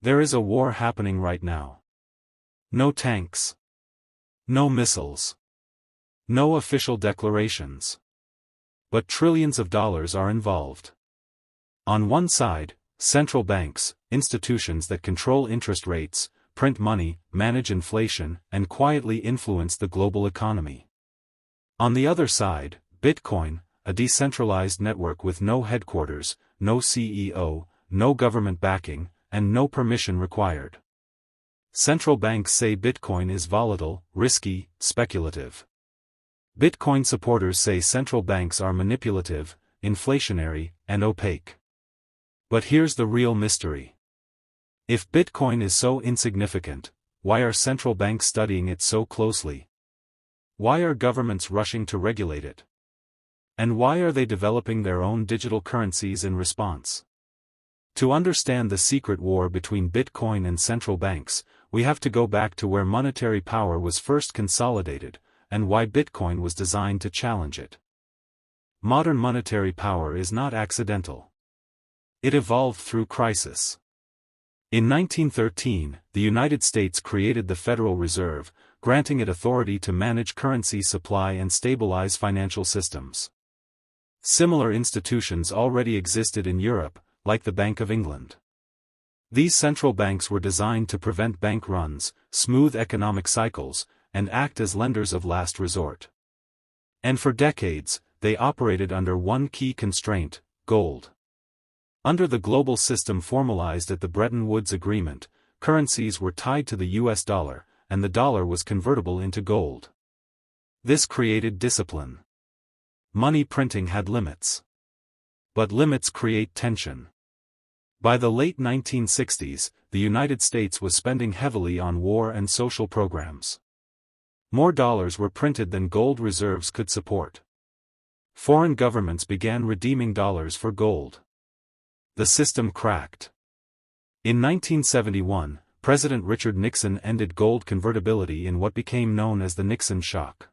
There is a war happening right now. No tanks. No missiles. No official declarations. But trillions of dollars are involved. On one side, central banks, institutions that control interest rates, print money, manage inflation, and quietly influence the global economy. On the other side, Bitcoin, a decentralized network with no headquarters, no CEO, no government backing, and no permission required. Central banks say Bitcoin is volatile, risky, speculative. Bitcoin supporters say central banks are manipulative, inflationary, and opaque. But here's the real mystery. If Bitcoin is so insignificant, why are central banks studying it so closely? Why are governments rushing to regulate it? And why are they developing their own digital currencies in response? To understand the secret war between Bitcoin and central banks, we have to go back to where monetary power was first consolidated, and why Bitcoin was designed to challenge it. Modern monetary power is not accidental. It evolved through crisis. In 1913, the United States created the Federal Reserve, granting it authority to manage currency supply and stabilize financial systems. Similar institutions already existed in Europe, like the Bank of England. These central banks were designed to prevent bank runs, smooth economic cycles, and act as lenders of last resort. And for decades, they operated under one key constraint: gold. Under the global system formalized at the Bretton Woods Agreement, currencies were tied to the US dollar, and the dollar was convertible into gold. This created discipline. Money printing had limits. But limits create tension. By the late 1960s, the United States was spending heavily on war and social programs. More dollars were printed than gold reserves could support. Foreign governments began redeeming dollars for gold. The system cracked. In 1971, President Richard Nixon ended gold convertibility in what became known as the Nixon shock.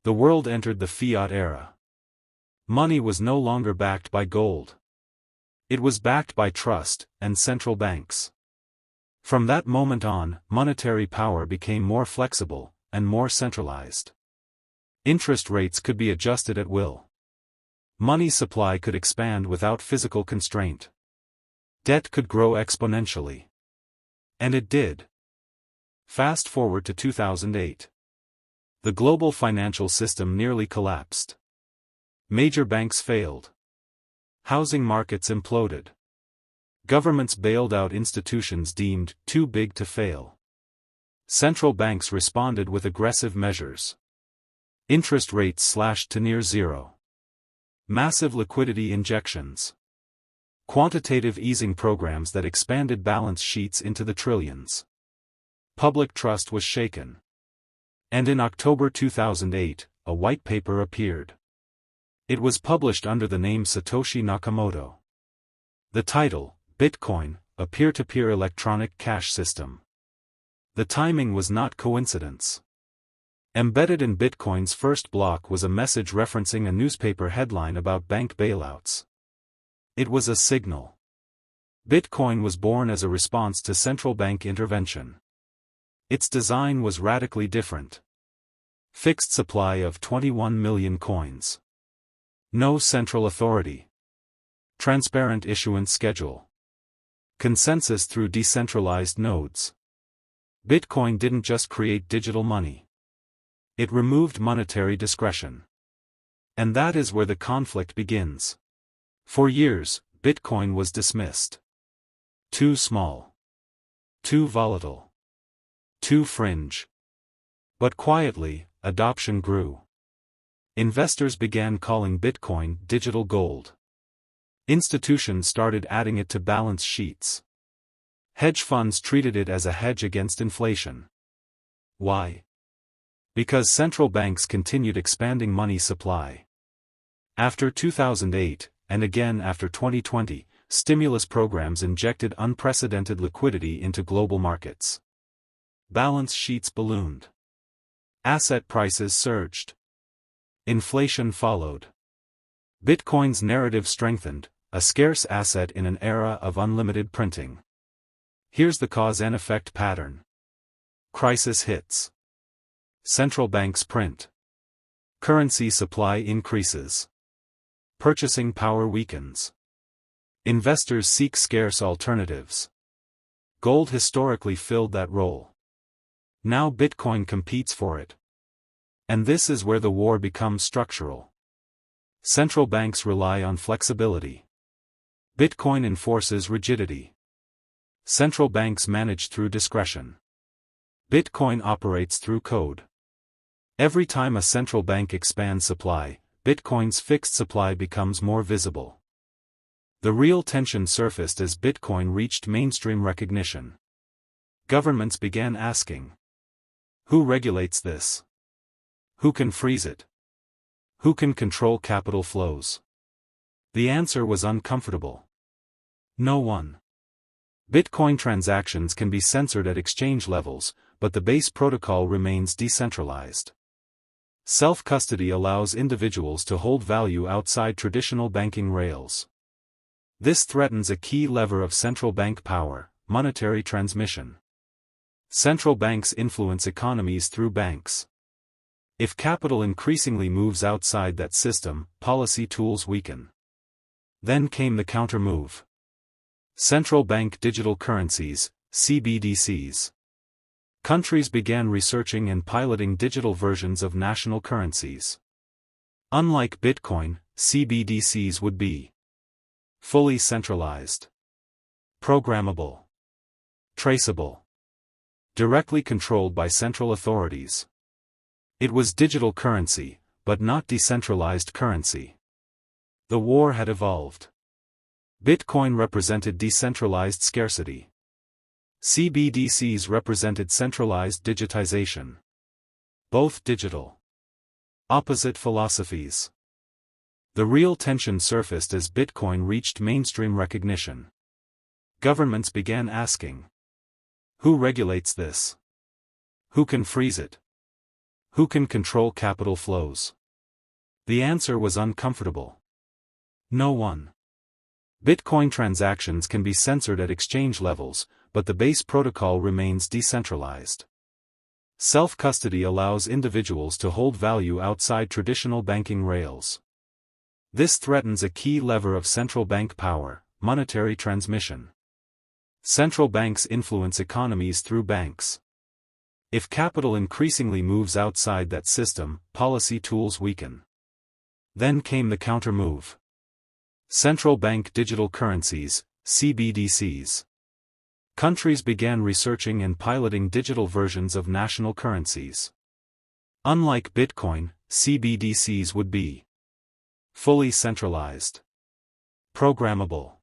The world entered the fiat era. Money was no longer backed by gold. It was backed by trust and central banks. From that moment on, monetary power became more flexible and more centralized. Interest rates could be adjusted at will. Money supply could expand without physical constraint. Debt could grow exponentially. And it did. Fast forward to 2008. The global financial system nearly collapsed. Major banks failed. Housing markets imploded. Governments bailed out institutions deemed too big to fail. Central banks responded with aggressive measures. Interest rates slashed to near zero. Massive liquidity injections. Quantitative easing programs that expanded balance sheets into the trillions. Public trust was shaken. And in October 2008, a white paper appeared. It was published under the name Satoshi Nakamoto. The title, Bitcoin, a peer-to-peer electronic cash system. The timing was not coincidence. Embedded in Bitcoin's first block was a message referencing a newspaper headline about bank bailouts. It was a signal. Bitcoin was born as a response to central bank intervention. Its design was radically different. Fixed supply of 21 million coins. No central authority. Transparent issuance schedule. Consensus through decentralized nodes. Bitcoin didn't just create digital money. It removed monetary discretion. And that is where the conflict begins. For years, Bitcoin was dismissed. Too small. Too volatile. Too fringe. But quietly, adoption grew. Investors began calling Bitcoin digital gold. Institutions started adding it to balance sheets. Hedge funds treated it as a hedge against inflation. Why? Because central banks continued expanding money supply. After 2008, and again after 2020, stimulus programs injected unprecedented liquidity into global markets. Balance sheets ballooned. Asset prices surged. Inflation followed. Bitcoin's narrative strengthened, a scarce asset in an era of unlimited printing. Here's the cause and effect pattern. Crisis hits. Central banks print. Currency supply increases. Purchasing power weakens. Investors seek scarce alternatives. Gold historically filled that role. Now Bitcoin competes for it. And this is where the war becomes structural. Central banks rely on flexibility. Bitcoin enforces rigidity. Central banks manage through discretion. Bitcoin operates through code. Every time a central bank expands supply, Bitcoin's fixed supply becomes more visible. The real tension surfaced as Bitcoin reached mainstream recognition. Governments began asking, who regulates this? Who can freeze it? Who can control capital flows? The answer was uncomfortable. No one. Bitcoin transactions can be censored at exchange levels, but the base protocol remains decentralized. Self-custody allows individuals to hold value outside traditional banking rails. This threatens a key lever of central bank power, monetary transmission. Central banks influence economies through banks. If capital increasingly moves outside that system, policy tools weaken. Then came the counter-move. Central bank digital currencies, CBDCs. Countries began researching and piloting digital versions of national currencies. Unlike Bitcoin, CBDCs would be fully centralized, programmable, traceable, directly controlled by central authorities. It was digital currency, but not decentralized currency. The war had evolved. Bitcoin represented decentralized scarcity. CBDCs represented centralized digitization. Both digital. Opposite philosophies. The real tension surfaced as Bitcoin reached mainstream recognition. Governments began asking, who regulates this? Who can freeze it? Who can control capital flows? The answer was uncomfortable. No one. Bitcoin transactions can be censored at exchange levels, but the base protocol remains decentralized. Self-custody allows individuals to hold value outside traditional banking rails. This threatens a key lever of central bank power, monetary transmission. Central banks influence economies through banks. If capital increasingly moves outside that system, policy tools weaken. Then came the counter-move. Central bank digital currencies, CBDCs. Countries began researching and piloting digital versions of national currencies. Unlike Bitcoin, CBDCs would be fully centralized, programmable,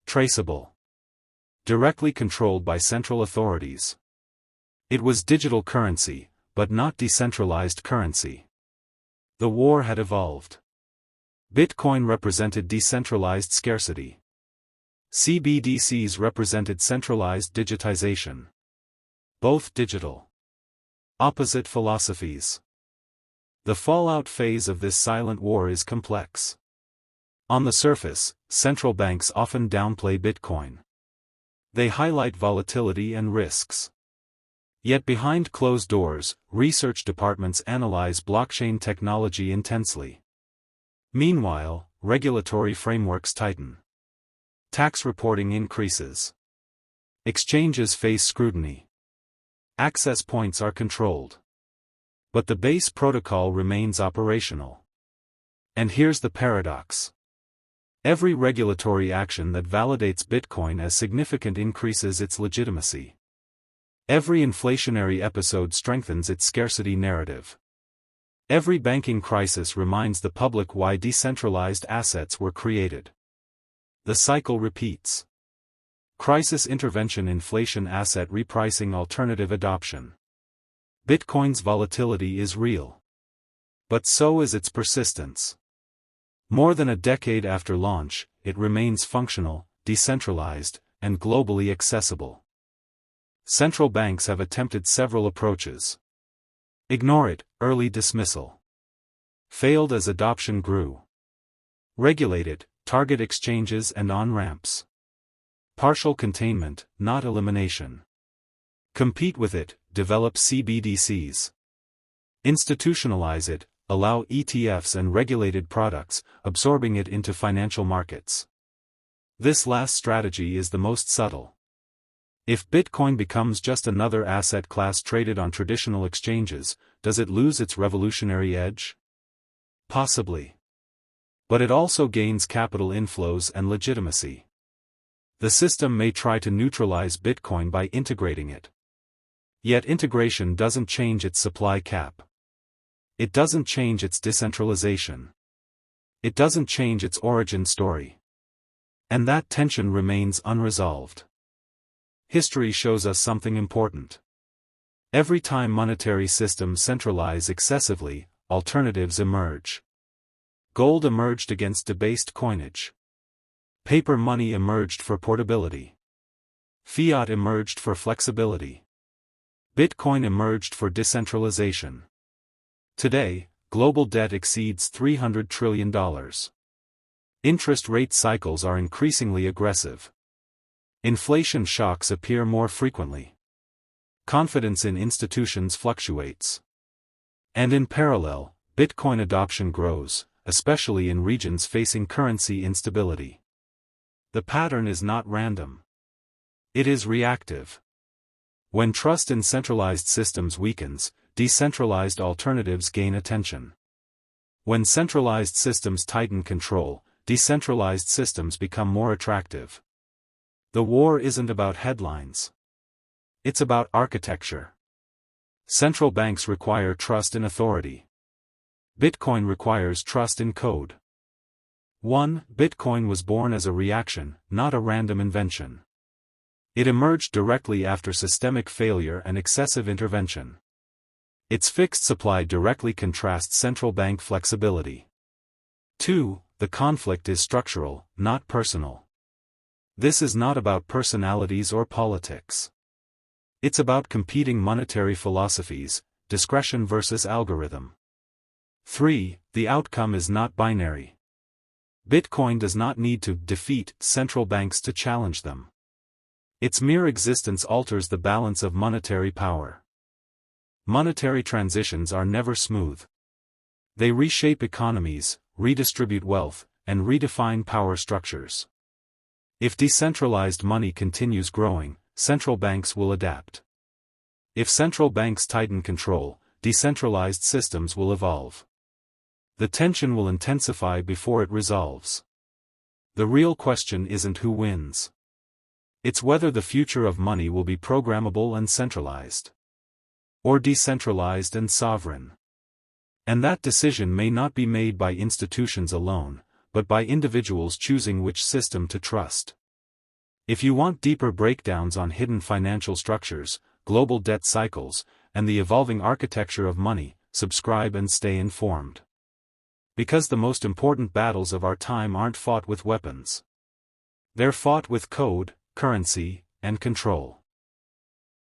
traceable, directly controlled by central authorities. It was digital currency, but not decentralized currency. The war had evolved. Bitcoin represented decentralized scarcity. CBDCs represented centralized digitization. Both digital. Opposite philosophies. The fallout phase of this silent war is complex. On the surface, central banks often downplay Bitcoin. They highlight volatility and risks. Yet behind closed doors, research departments analyze blockchain technology intensely. Meanwhile, regulatory frameworks tighten. Tax reporting increases. Exchanges face scrutiny. Access points are controlled. But the base protocol remains operational. And here's the paradox. Every regulatory action that validates Bitcoin as significant increases its legitimacy. Every inflationary episode strengthens its scarcity narrative. Every banking crisis reminds the public why decentralized assets were created. The cycle repeats. Crisis intervention, inflation, asset repricing, alternative adoption. Bitcoin's volatility is real. But so is its persistence. More than a decade after launch, it remains functional, decentralized, and globally accessible. Central banks have attempted several approaches. Ignore it, early dismissal. Failed as adoption grew. Regulate it, target exchanges and on-ramps. Partial containment, not elimination. Compete with it, develop CBDCs. Institutionalize it, allow ETFs and regulated products, absorbing it into financial markets. This last strategy is the most subtle. If Bitcoin becomes just another asset class traded on traditional exchanges, does it lose its revolutionary edge? Possibly. But it also gains capital inflows and legitimacy. The system may try to neutralize Bitcoin by integrating it. Yet integration doesn't change its supply cap. It doesn't change its decentralization. It doesn't change its origin story. And that tension remains unresolved. History shows us something important. Every time monetary systems centralize excessively, alternatives emerge. Gold emerged against debased coinage. Paper money emerged for portability. Fiat emerged for flexibility. Bitcoin emerged for decentralization. Today, global debt exceeds $300 trillion. Interest rate cycles are increasingly aggressive. Inflation shocks appear more frequently. Confidence in institutions fluctuates. And in parallel, Bitcoin adoption grows, especially in regions facing currency instability. The pattern is not random. It is reactive. When trust in centralized systems weakens, decentralized alternatives gain attention. When centralized systems tighten control, decentralized systems become more attractive. The war isn't about headlines. It's about architecture. Central banks require trust in authority. Bitcoin requires trust in code. 1. Bitcoin was born as a reaction, not a random invention. It emerged directly after systemic failure and excessive intervention. Its fixed supply directly contrasts central bank flexibility. 2. The conflict is structural, not personal. This is not about personalities or politics. It's about competing monetary philosophies, discretion versus algorithm. 3. The outcome is not binary. Bitcoin does not need to defeat central banks to challenge them. Its mere existence alters the balance of monetary power. Monetary transitions are never smooth. They reshape economies, redistribute wealth, and redefine power structures. If decentralized money continues growing, central banks will adapt. If central banks tighten control, decentralized systems will evolve. The tension will intensify before it resolves. The real question isn't who wins. It's whether the future of money will be programmable and centralized, or decentralized and sovereign. And that decision may not be made by institutions alone, but by individuals choosing which system to trust. If you want deeper breakdowns on hidden financial structures, global debt cycles, and the evolving architecture of money, subscribe and stay informed. Because the most important battles of our time aren't fought with weapons. They're fought with code, currency, and control.